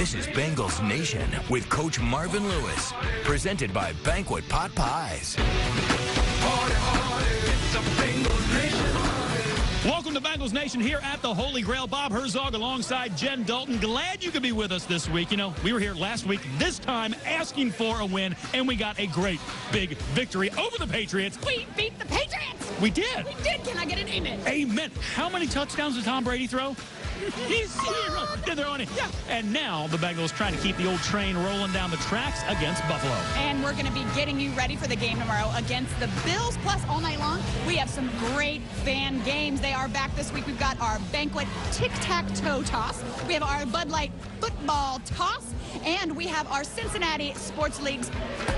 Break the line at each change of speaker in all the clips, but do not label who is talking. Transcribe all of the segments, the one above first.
This is Bengals Nation with Coach Marvin Lewis, presented by Banquet Pot Pies.
Welcome to Bengals Nation here at the Holy Grail. Bob Herzog alongside Jen Dalton. Glad you could be with us this week. You know, we were here last week, this time asking for a win, and we got a great big victory over the Patriots.
We beat the Patriots!
We did.
We did. Can I get an amen?
Amen. How many touchdowns did Tom Brady throw? He's zero. They're on it. Yeah. And now the Bengals trying to keep the old train rolling down the tracks against Buffalo.
And we're going to be getting you ready for the game tomorrow against the Bills. Plus, all night long, we have some great fan games. They are back this week. We've got our Banquet tic-tac-toe toss. We have our Bud Light football toss. And we have our Cincinnati Sports League's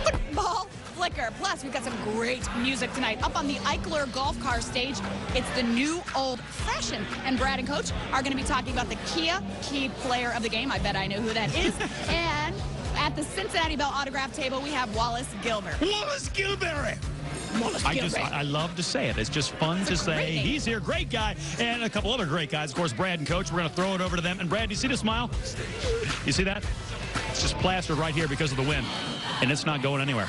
football flicker. Plus, we've got some great music tonight. Up on the Eichler golf car stage, it's the new old fashioned. And Brad and Coach are going to be talking about the Kia key player of the game. I bet I know who that is. And at the Cincinnati Bell autograph table, we have Wallace Gilberry.
Wallace Gilberry!
Wallace Gilberry.
I love to say it. It's just fun to say. He's here, great guy, and a couple other great guys. Of course, Brad and Coach. We're going to throw it over to them. And Brad, do you see the smile? You see that? It's just plastered right here because of the wind, and it's not going anywhere.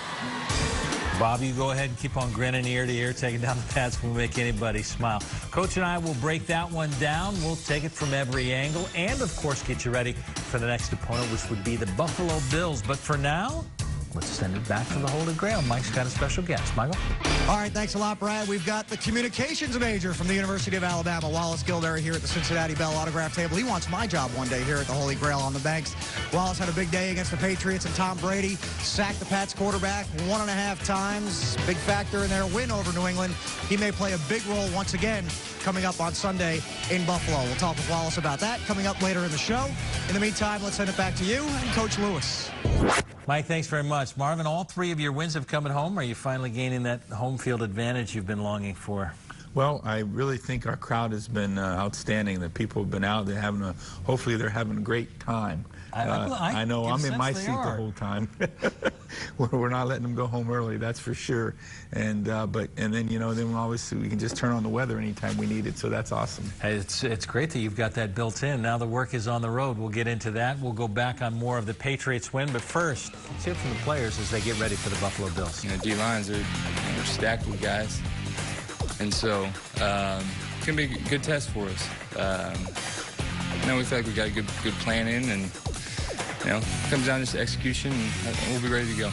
Bob, you go ahead and keep on grinning ear to ear, taking down the pads will make anybody smile. Coach and I will break that one down. We'll take it from every angle and, of course, get you ready for the next opponent, which would be the Buffalo Bills. But for now, let's send it back to the Holy Grail. Mike's got a special guest. Michael?
All right, thanks a lot, Brad. We've got the communications major from the University of Alabama, Wallace Gilberry, here at the Cincinnati Bell autograph table. He wants my job one day here at the Holy Grail on the Banks. Wallace had a big day against the Patriots, and Tom Brady sacked the Pats quarterback 1.5 times. Big factor in their win over New England. He may play a big role once again coming up on Sunday in Buffalo. We'll talk with Wallace about that coming up later in the show. In the meantime, let's send it back to you and Coach Lewis.
Mike, thanks very much. Marvin, all three of your wins have come at home. Are you finally gaining that home field advantage you've been longing for?
Well, I really think our crowd has been outstanding. The people have been out. They're having hopefully they're having a great time. I know I'm in my seat the whole time. We're not letting them go home early, that's for sure. And then then obviously we can just turn on the weather anytime we need it. So that's awesome.
Hey, it's great that you've got that built in. Now the work is on the road. We'll get into that. We'll go back on more of the Patriots win. But first, let's hear from the players as they get ready for the Buffalo Bills.
You know, D-lines are stacked with guys, and so it's gonna be a good test for us. We feel like we got a good plan in, and it comes down to execution, and we'll be ready to go.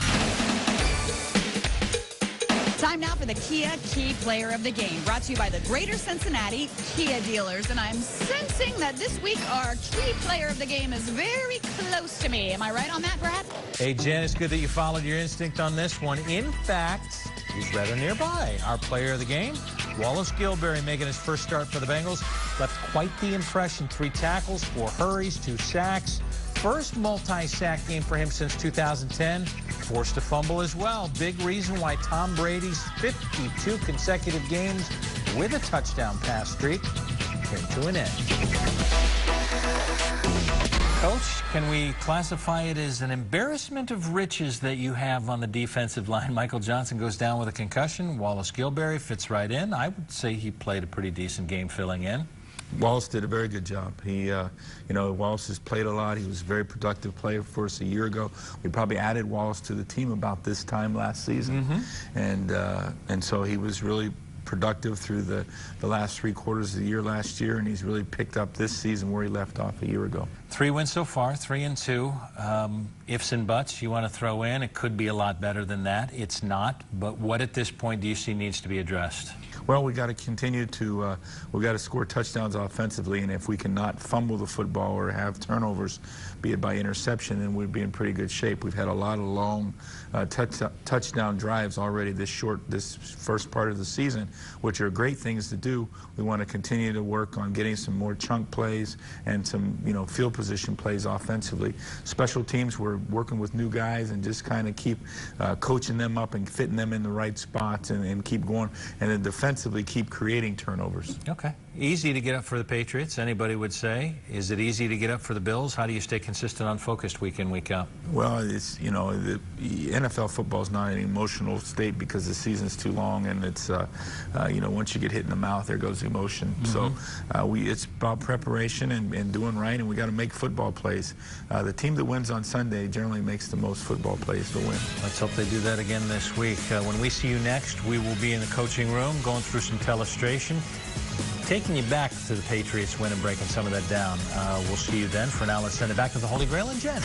Time now for the Kia Key Player of the Game, brought to you by the Greater Cincinnati Kia Dealers. And I'm sensing that this week our Key Player of the Game is very close to me. Am I right on that, Brad?
Hey, Jen, it's good that you followed your instinct on this one. In fact, he's rather nearby. Our player of the game, Wallace Gilberry, making his first start for the Bengals, left quite the impression. 3 tackles, 4 hurries, 2 sacks. First multi-sack game for him since 2010. Forced a fumble as well. Big reason why Tom Brady's 52 consecutive games with a touchdown pass streak came to an end. Coach, can we classify it as an embarrassment of riches that you have on the defensive line? Michael Johnson goes down with a concussion. Wallace Gilberry fits right in. I would say he played a pretty decent game filling in.
Wallace did a very good job. He, Wallace has played a lot. He was a very productive player for us a year ago. We probably added Wallace to the team about this time last season, and so he was really productive through the last 3 quarters of the year last year, and he's really picked up this season where he left off a year ago.
3 wins so far, 3-2. Ifs and buts you want to throw in. It could be a lot better than that. It's not. But what at this point do you see needs to be addressed?
Well, we got to continue to we got to score touchdowns offensively, and if we cannot fumble the football or have turnovers, be it by interception, then we'd be in pretty good shape. We've had a lot of long touchdown drives already this first part of the season, which are great things to do. We want to continue to work on getting some more chunk plays and some field position plays offensively. Special teams, we're working with new guys and just kind of keep coaching them up and fitting them in the right spots and keep going, and then defensively keep creating turnovers.
Okay. Easy to get up for the Patriots, anybody would say. Is it easy to get up for the Bills? How do you stay consistent on focused week in, week out?
Well, it's, the NFL football is not an emotional state because the season's too long, and it's, once you get hit in the mouth, there goes the emotion. So it's about preparation and doing right, and we got to make football plays. The team that wins on Sunday generally makes the most football plays to win.
Let's hope they do that again this week. When we see you next, we will be in the coaching room going through some telestration, taking you back to the Patriots win and breaking some of that down. We'll see you then. For now, let's send it back to the Holy Grail and Jen.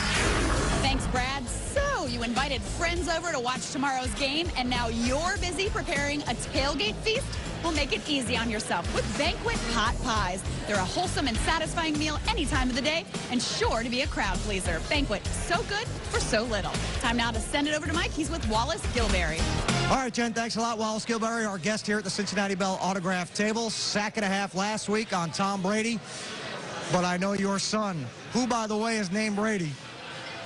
Thanks, Brad. So you invited friends over to watch tomorrow's game, and now you're busy preparing a tailgate feast? Well, make it easy on yourself with Banquet Pot Pies. They're a wholesome and satisfying meal any time of the day and sure to be a crowd pleaser. Banquet, so good for so little. Time now to send it over to Mike. He's with Wallace Gilberry.
All right, Jen, thanks a lot. Wallace Gilberry, our guest here at the Cincinnati Bell autograph table. Sack and a half last week on Tom Brady. But I know your son, who, by the way, is named Brady,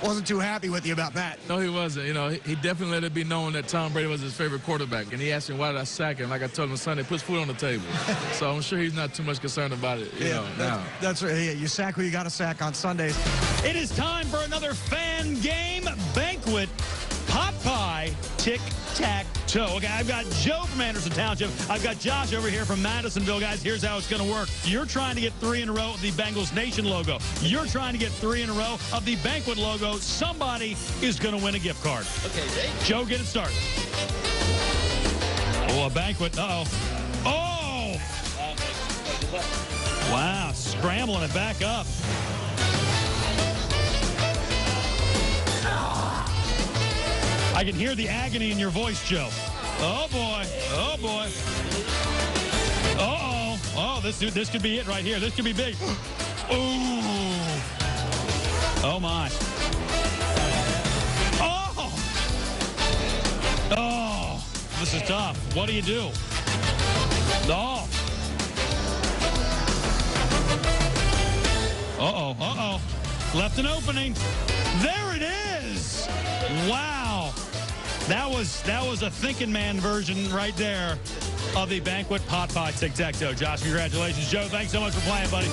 wasn't too happy with you about that.
No, he wasn't. He definitely let it be known that Tom Brady was his favorite quarterback. And he asked me, why did I sack him? Like I told him Sunday, puts food on the table. So I'm sure he's not too much concerned about it, now.
That's right. Yeah, you sack who you got to sack on Sundays.
It is time for another fan game. Banquet Pot Pie Tic-Tac-Toe. Okay, I've got Joe from Anderson Township. I've got Josh over here from Madisonville. Guys, here's how it's going to work. You're trying to get 3 in a row of the Bengals Nation logo. You're trying to get 3 in a row of the Banquet logo. Somebody is going to win a gift card. Okay, Joe, get it started. Oh, a Banquet. Uh-oh. Oh! Wow, scrambling it back up. I can hear the agony in your voice, Joe. Oh, boy. Oh, boy. Uh-oh. Oh, this could be it right here. This could be big. Ooh. Oh, my. Oh. Oh. This is tough. What do you do? Oh. Uh-oh. Uh-oh. Left an opening. There it is. Wow. That was a thinking man version right there of the Banquet Pot Pie Tic-Tac-Toe. Josh, congratulations. Joe, thanks so much for playing, buddy.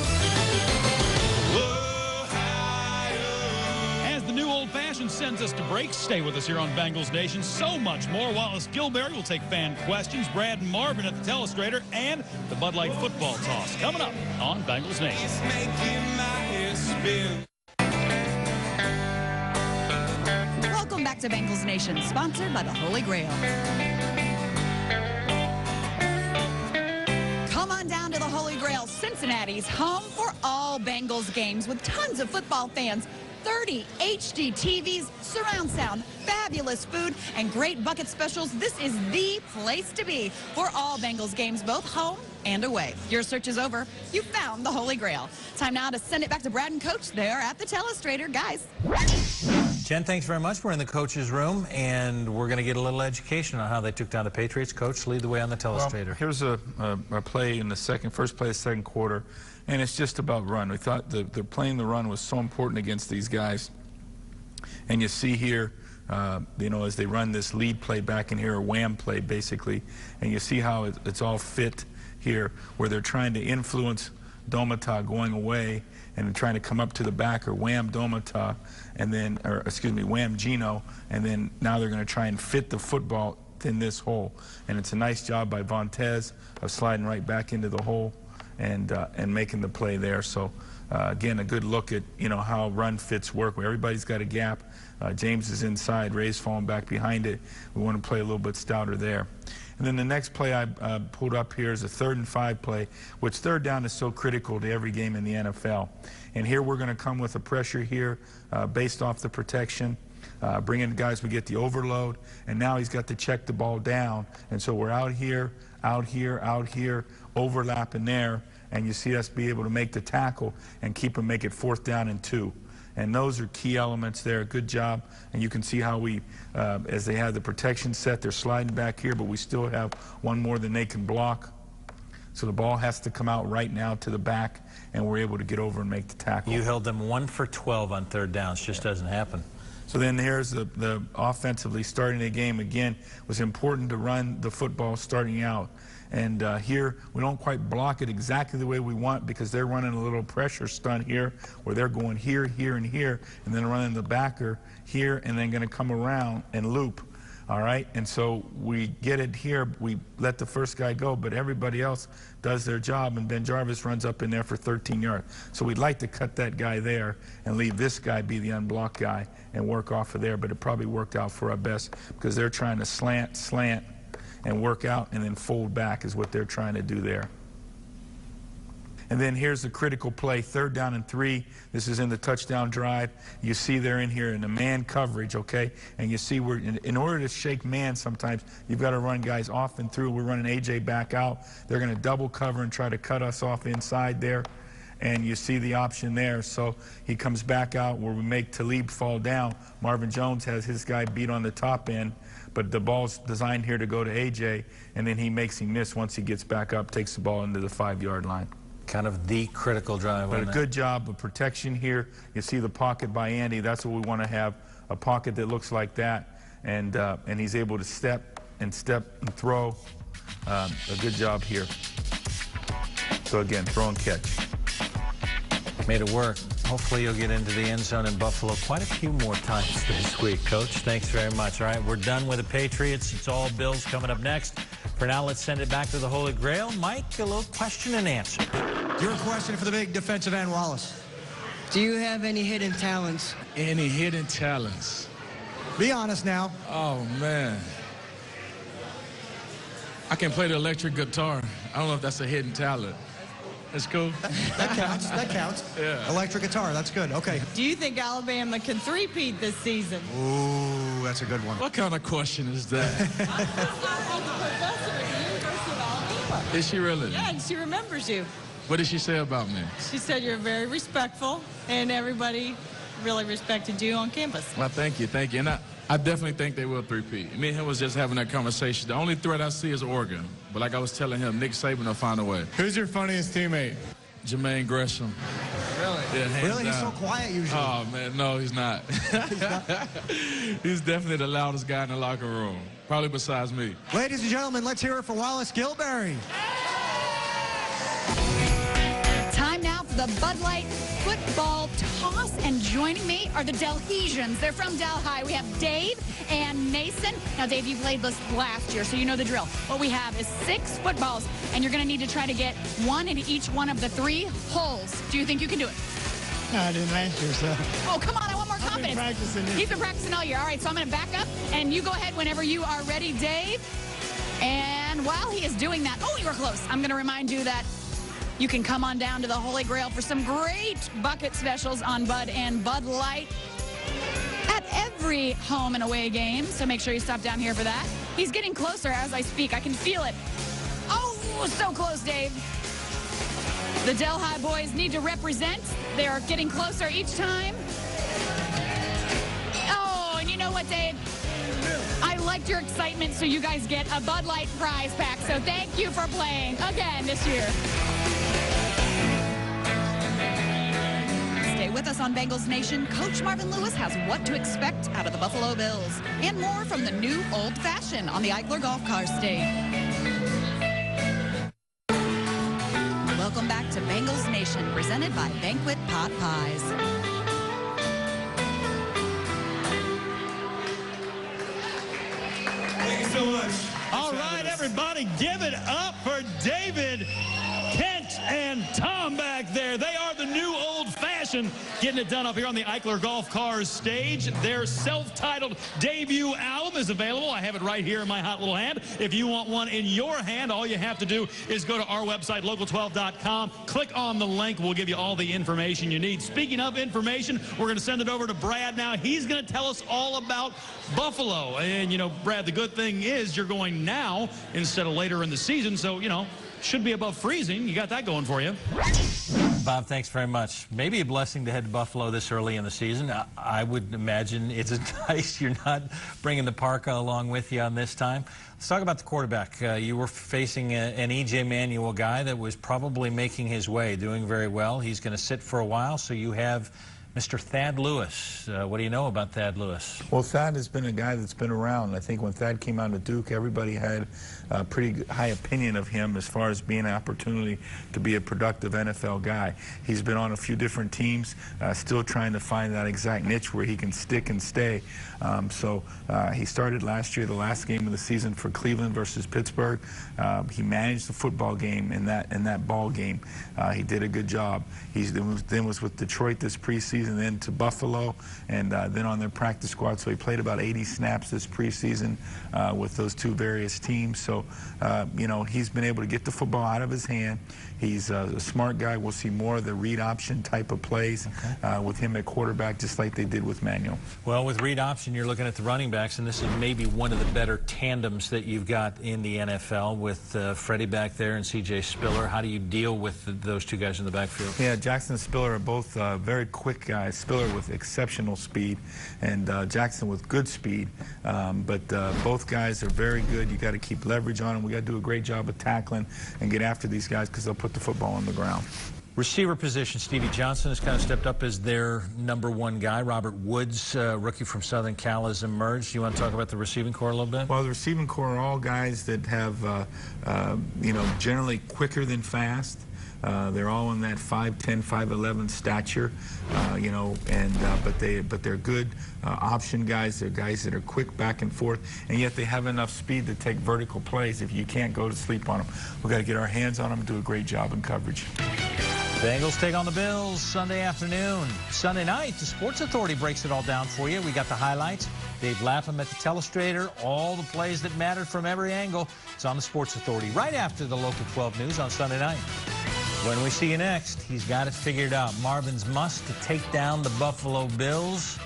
As the new old-fashioned sends us to break, stay with us here on Bengals Nation. So much more. Wallace Gilberry will take fan questions. Brad and Marvin at the telestrator, and the Bud Light football toss coming up on Bengals Nation.
Welcome back to Bengals Nation, sponsored by the Holy Grail. Come on down to the Holy Grail, Cincinnati's home for all Bengals games with tons of football fans, 30 HD TVs, surround sound, fabulous food, and great bucket specials. This is the place to be for all Bengals games, both home and away. Your search is over. You found the Holy Grail. Time now to send it back to Brad and Coach there at the telestrator. Guys.
Jen, thanks very much. We're in the coach's room, and we're going to get a little education on how they took down the Patriots. Coach, lead the way on the telestrator.
Well, here's a play in the first play of the second quarter, and it's just about run. We thought the playing the run was so important against these guys. And you see here, as they run this lead play back in here, or wham play basically, and you see how it's all fit here, where they're trying to influence Domata going away and trying to come up to the back, or wham Domata, and then, or excuse me, wham Gino, and then now they're going to try and fit the football in this hole. And it's a nice job by Vontez of sliding right back into the hole and making the play there. So again, a good look at how run fits work, where everybody's got a gap. James is inside, Ray's falling back behind it. We want to play a little bit stouter there. And then the next play I pulled up here is a 3rd and 5 play, which third down is so critical to every game in the NFL. And here we're going to come with a pressure here based off the protection. Bring in guys, we get the overload, and now he's got to check the ball down. And so we're out here, overlapping there, and you see us be able to make the tackle and keep them, make it 4th down and 2. And those are key elements there. Good job. And you can see how we, as they have the protection set, they're sliding back here, but we still have one more than they can block. So the ball has to come out right now to the back, and we're able to get over and make the tackle.
You held them 1 for 12 on 3rd downs. Just doesn't happen.
So then here's the offensively starting the game again. It was important to run the football starting out. And here, we don't quite block it exactly the way we want because they're running a little pressure stunt here where they're going here, here, and here, and then running the backer here and then going to come around and loop. All right, and so we get it here. We let the first guy go, but everybody else does their job, and Ben Jarvis runs up in there for 13 yards. So we'd like to cut that guy there and leave this guy be the unblocked guy and work off of there, but it probably worked out for our best because they're trying to slant, and work out and then fold back is what they're trying to do there. And then here's the critical play, 3rd down and 3. This is in the touchdown drive. You see they're in here in the man coverage, okay? And you see we're in order to shake man sometimes, you've got to run guys off and through. We're running A.J. back out. They're going to double cover and try to cut us off inside there. And you see the option there. So he comes back out where we make Talib fall down. Marvin Jones has his guy beat on the top end, but the ball's designed here to go to A.J., and then he makes him miss once he gets back up, takes the ball into the 5-yard line.
Kind of the critical drive.
But a good job of protection here. You see the pocket by Andy. That's what we want to have, a pocket that looks like that. And he's able to step and throw. A good job here. So again, throw and catch.
Made it work. Hopefully you'll get into the end zone in Buffalo quite a few more times this week, Coach. Thanks very much. All right, we're done with the Patriots. It's all Bills coming up next. For now, let's send it back to the Holy Grail. Mike, a little question and answer.
Your question for the big defensive end, Wallace.
Do you have any hidden talents?
Any hidden talents?
Be honest now.
Oh, man. I can play the electric guitar. I don't know if that's a hidden talent. That's cool.
That counts. That counts.
Yeah.
Electric guitar. That's good. Okay.
Do you think Alabama can three-peat this season?
Ooh, that's a good one.
What kind of question is that? Is she really?
Yeah, and she remembers you.
What did she say about me?
She said you're very respectful, and everybody really respected you on campus.
Well, thank you, thank you. And I definitely think they will three-peat. Me and him was just having that conversation. The only threat I see is Oregon. But like I was telling him, Nick Saban will find a way.
Who's your funniest teammate?
Jermaine Gresham.
Really?
Yeah, hands
really?
down.
He's so quiet usually.
Oh, man, no, he's not.
He's not?
He's definitely the loudest guy in the locker room, probably besides me.
Ladies and gentlemen, let's hear it for Wallace Gilberry.
Time now for the Bud Light football toss, and joining me are the Delhesians. They're from Delhi. We have Dave and Mason. Now, Dave, you played this last year, so you know the drill. What we have is 6 footballs, and you're going to need to try to get one in each one of the 3 holes. Do you think you can do it?
No, I didn't last year, so.
Oh, come on, I want more confidence.
I've been practicing this.
He's been practicing all year. All right, so I'm going to back up, and you go ahead whenever you are ready, Dave. And while he is doing that, oh, you were close. I'm going to remind you that you can come on down to the Holy Grail for some great bucket specials on Bud and Bud Light at every home and away game, so make sure you stop down here for that. He's getting closer as I speak. I can feel it. Oh, so close, Dave. The Delhi boys need to represent. They are getting closer each time. Oh, and you know what, Dave? I liked your excitement, so you guys get a Bud Light prize pack. So thank you for playing again this year. Stay with us on Bengals Nation. Coach Marvin Lewis has what to expect out of the Buffalo Bills and more from the new Old Fashioned on the Eichler Golf Car Stage. Welcome back to Bengals Nation, presented by Banquet Pot Pies.
Thank you so much.
All right, everybody, give it up for David, Kent, and Tom back there. They are the new Old Fashioned, getting it done up here on the Eichler Golf Cars stage. Their self-titled debut album is available. I have it right here in my hot little hand. If you want one in your hand, all you have to do is go to our website, local12.com. Click on the link. We'll give you all the information you need. Speaking of information, we're going to send it over to Brad now. He's going to tell us all about Buffalo. And, you know, Brad, the good thing is you're going now instead of later in the season. So, you know, should be above freezing. You got that going for you.
Bob, thanks very much. Maybe a blessing to head to Buffalo this early in the season. I would imagine it's nice you're not bringing the parka along with you on this time. Let's talk about the quarterback. You were facing an E.J. Manuel guy that was probably making his way, doing very well. He's going to sit for a while, so you have Mr. Thad Lewis. What do you know about Thad Lewis?
Well, Thad has been a guy that's been around. I think when Thad came out of Duke, everybody had a pretty high opinion of him as far as being an opportunity to be a productive NFL guy. He's been on a few different teams, still trying to find that exact niche where he can stick and stay. He started last year, the last game of the season for Cleveland versus Pittsburgh. He managed the football game in that ball game. He did a good job. He then was with Detroit this preseason, then to Buffalo, and then on their practice squad. So he played about 80 snaps this preseason with those two various teams. So, you know, he's been able to get the football out of his hand. He's a smart guy. We'll see more of the read option type of plays with him at quarterback, just like they did with Manuel.
Well, with read option, you're looking at the running backs, and this is maybe one of the better tandems that you've got in the NFL with Freddie back there and C.J. Spiller. How do you deal with those two guys in the backfield?
Yeah, Jackson and Spiller are both very quick guys. Spiller with exceptional speed, and Jackson with good speed. But both guys are very good. You got to keep leverage on them. We got to do a great job of tackling and get after these guys because they'll put the football on the ground.
Receiver position, Stevie Johnson has kind of stepped up as their #1 guy. Robert Woods, rookie from Southern Cal, has emerged. You want to talk about the receiving core a little bit?
Well, the receiving core are all guys that have, you know, generally quicker than fast. They're all in that 5'10", 5'11" stature, you know, but they're good option guys. They're guys that are quick back and forth, and yet they have enough speed to take vertical plays if you can't go to sleep on them. We've got to get our hands on them and do a great job in coverage.
Bengals take on the Bills Sunday afternoon. Sunday night, the Sports Authority breaks it all down for you. We got the highlights. Dave Lapham at the telestrator. All the plays that mattered from every angle. It's on the Sports Authority right after the local 12 news on Sunday night. When we see you next, he's got it figured out. Marvin's must to take down the Buffalo Bills.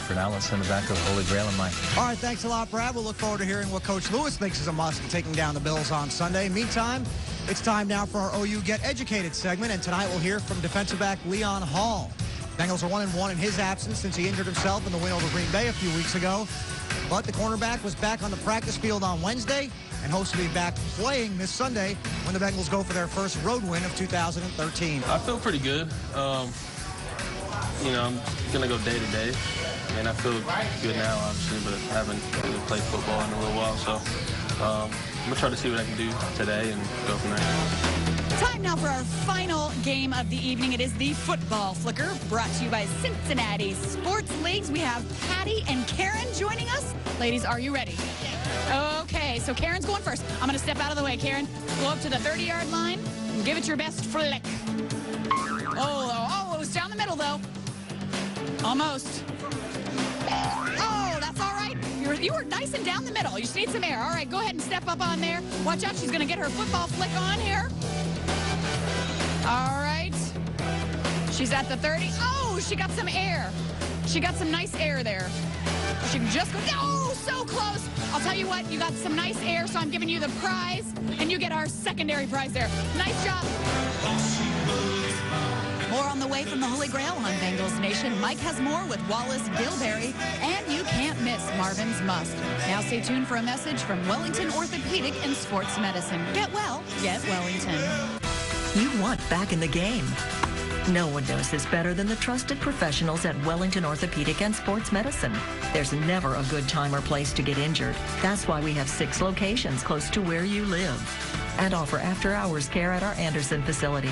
For now, let's send it back to the Holy Grail and Mike.
All right, thanks a lot, Brad. We'll look forward to hearing what Coach Lewis thinks is a must in taking down the Bills on Sunday. Meantime, it's time now for our OU Get Educated segment, and tonight we'll hear from defensive back Leon Hall. Bengals are 1-1 in his absence since he injured himself in the win over Green Bay a few weeks ago. But the cornerback was back on the practice field on Wednesday and hopes to be back playing this Sunday when the Bengals go for their first road win of 2013.
I feel pretty good. You know, I'm going to go day to day. And I feel good now, obviously, but I haven't really played football in a little while. So I'm going to try to see what I can do today and go from there.
Time now for our final game of the evening. It is the Football Flicker, brought to you by Cincinnati Sports Leagues. We have Patty and Karen joining us. Ladies, are you ready? Okay, so Karen's going first. I'm going to step out of the way, Karen. Go up to the 30-yard line and give it your best flick. Oh, it's down the middle, though. Almost. Oh, that's all right. You were nice and down the middle. You just need some air. All right, go ahead and step up on there. Watch out, she's going to get her football flick on here. All right. She's at the 30. Oh, she got some air. She got some nice air there. She can just go, oh, so close. I'll tell you what, you got some nice air, so I'm giving you the prize, and you get our secondary prize there. Nice job. More on the way from the Holy Grail on Bengals Nation. Mike has more with Wallace Gilberry, and you can't miss Marvin's Must. Now stay tuned for a message from Wellington Orthopedic and Sports Medicine. Get well, get Wellington.
You want back in the game. No one knows this better than the trusted professionals at Wellington Orthopedic and Sports Medicine. There's never a good time or place to get injured. That's why we have 6 locations close to where you live and offer after-hours care at our Anderson facility.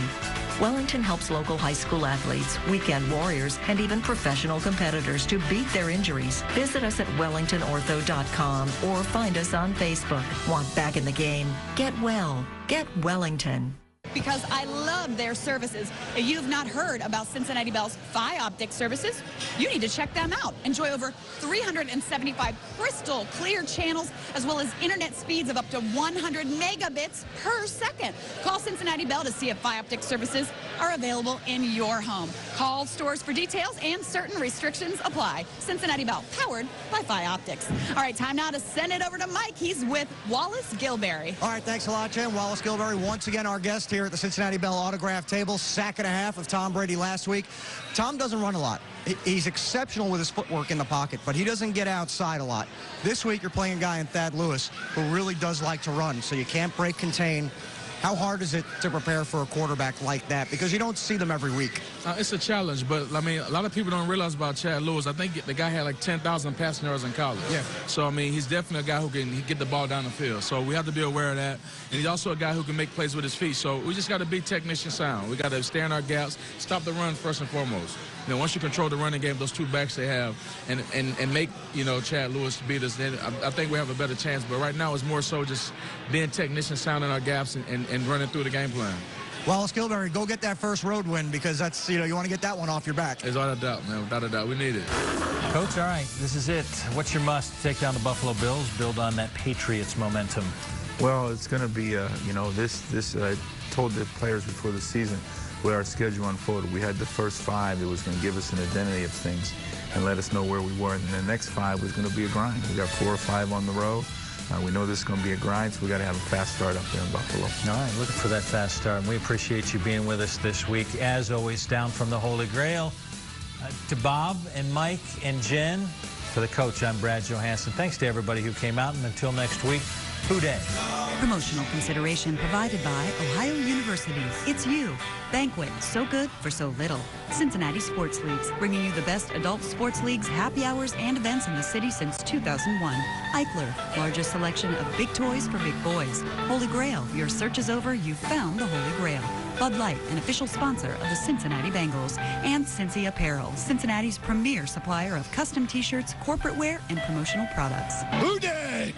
Wellington helps local high school athletes, weekend warriors, and even professional competitors to beat their injuries. Visit us at wellingtonortho.com or find us on Facebook. Want back in the game? Get well. Get Wellington.
Because I love their services. If you've not heard about Cincinnati Bell's Optic services, you need to check them out. Enjoy over 375 crystal clear channels, as well as internet speeds of up to 100 megabits per second. Call Cincinnati Bell to see if Optic services are available in your home. Call stores for details, and certain restrictions apply. Cincinnati Bell, powered by Optics. All right, time now to send it over to Mike. He's with Wallace Gilberry.
All right, thanks a lot, Jen. Wallace Gilberry, once again our guest here at the Cincinnati Bell autograph table. Sack and a half of Tom Brady last week. Tom doesn't run a lot. He's exceptional with his footwork in the pocket, but he doesn't get outside a lot. This week you're playing a guy in Thad Lewis who really does like to run, so you can't break contain How hard is it to prepare for a quarterback like that? Because you don't see them every week.
It's a challenge, but, I mean, a lot of people don't realize about Chad Lewis. I think the guy had like 10,000 passing yards in college.
Yeah.
So, I mean, he's definitely a guy who can get the ball down the field. So we have to be aware of that. And he's also a guy who can make plays with his feet. So we just got to be technician sound. We got to stay in our gaps, stop the run first and foremost. You know, once you control the running game, those two backs they have, and make, you know, Chad Lewis beat us, then I think we have a better chance. But right now it's more so just being technician sound in our gaps and running through the game plan.
Wallace Gilberry, go get that first road win, because that's, you know, you want to get that one off your back.
Without a doubt, man. Without a doubt. We need it.
Coach, all right, this is it. What's your must to take down the Buffalo Bills, build on that Patriots momentum?
Well, it's going to be, you know, this I told the players before the season, where our schedule unfolded. We had the first 5 that was going to give us an identity of things and let us know where we were. And then the next 5 was going to be a grind. We got 4 or 5 on the road. We know this is going to be a grind, so we got to have a fast start up there in Buffalo.
All right, looking for that fast start. And we appreciate you being with us this week. As always, down from the Holy Grail. To Bob and Mike and Jen, for the coach, I'm Brad Johansson. Thanks to everybody who came out, and until next week, Who Day.
Promotional consideration provided by Ohio University. It's you. Banquet, so good for so little. Cincinnati Sports Leagues, bringing you the best adult sports leagues, happy hours, and events in the city since 2001. Eichler, largest selection of big toys for big boys. Holy Grail, your search is over, you found the Holy Grail. Bud Light, an official sponsor of the Cincinnati Bengals. And Cincy Apparel, Cincinnati's premier supplier of custom t-shirts, corporate wear, and promotional products.
Who Day?